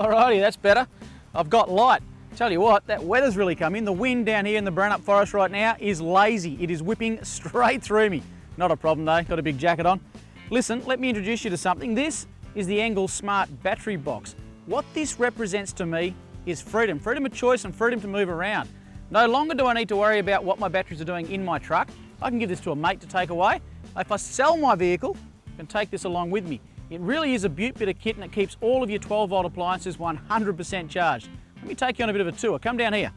Alrighty, that's better. I've got light. Tell you what, that weather's really come in. The wind down here in the Brannup Forest right now is lazy. It is whipping straight through me. Not a problem though, got a big jacket on. Listen, let me introduce you to something. This is the Engel Smart Battery Box. What this represents to me is freedom. Freedom of choice and freedom to move around. No longer do I need to worry about what my batteries are doing in my truck. I can give this to a mate to take away. If I sell my vehicle, I can take this along with me. It really is a beaut bit of kit, and it keeps all of your 12-volt appliances 100% charged. Let me take you on a bit of a tour. Come down here.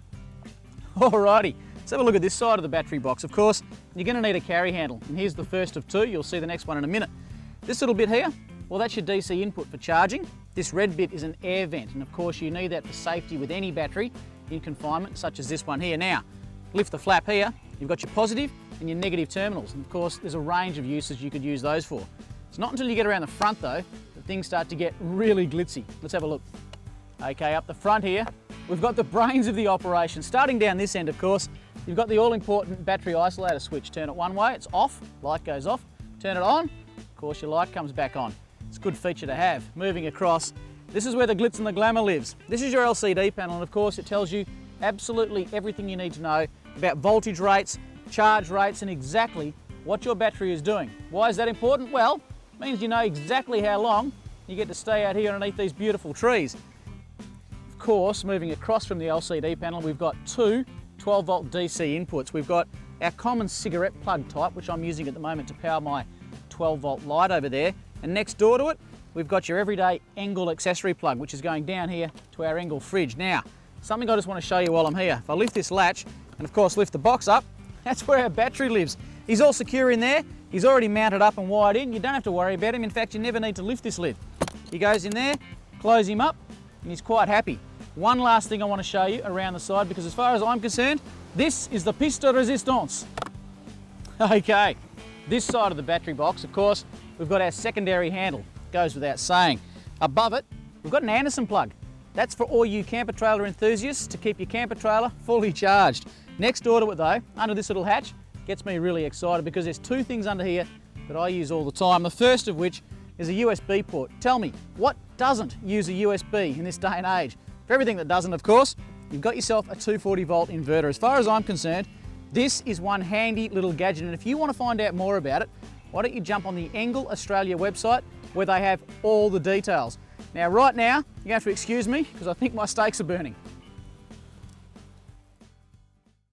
Alrighty, let's have a look at this side of the battery box. Of course, you're going to need a carry handle, and here's the first of two. You'll see the next one in a minute. This little bit here, well, that's your DC input for charging. This red bit is an air vent, and of course you need that for safety with any battery in confinement, such as this one here. Now, lift the flap here, you've got your positive and your negative terminals, and of course there's a range of uses you could use those for. It's not until you get around the front though that things start to get really glitzy. Let's have a look. Okay, up the front here, we've got the brains of the operation. Starting down this end, of course, you've got the all-important battery isolator switch. Turn it one way, it's off, light goes off. Turn it on, of course your light comes back on. It's a good feature to have. Moving across, this is where the glitz and the glamour lives. This is your LCD panel, and of course it tells you absolutely everything you need to know about voltage rates, charge rates, and exactly what your battery is doing. Why is that important? Well, it means you know exactly how long you get to stay out here underneath these beautiful trees. Of course, moving across from the LCD panel, we've got two 12-volt DC inputs. We've got our common cigarette plug type, which I'm using at the moment to power my 12-volt light over there. And next door to it, we've got your everyday Engel accessory plug, which is going down here to our Engel fridge. Now, something I just want to show you while I'm here. If I lift this latch, and of course lift the box up, that's where our battery lives. He's all secure in there. He's already mounted up and wired in. You don't have to worry about him. In fact, you never need to lift this lid. He goes in there, close him up, and he's quite happy. One last thing I want to show you around the side, because as far as I'm concerned, this is the piste de resistance. Okay, this side of the battery box, of course, we've got our secondary handle. Goes without saying. Above it, we've got an Anderson plug. That's for all you camper trailer enthusiasts to keep your camper trailer fully charged. Next door to it though, under this little hatch, gets me really excited because there's two things under here that I use all the time. The first of which is a USB port. Tell me, what doesn't use a USB in this day and age? For everything that doesn't, of course, you've got yourself a 240-volt inverter. As far as I'm concerned, this is one handy little gadget, and if you want to find out more about it, why don't you jump on the Engel Australia website where they have all the details. Now, right now, you're going to have to excuse me because I think my steaks are burning.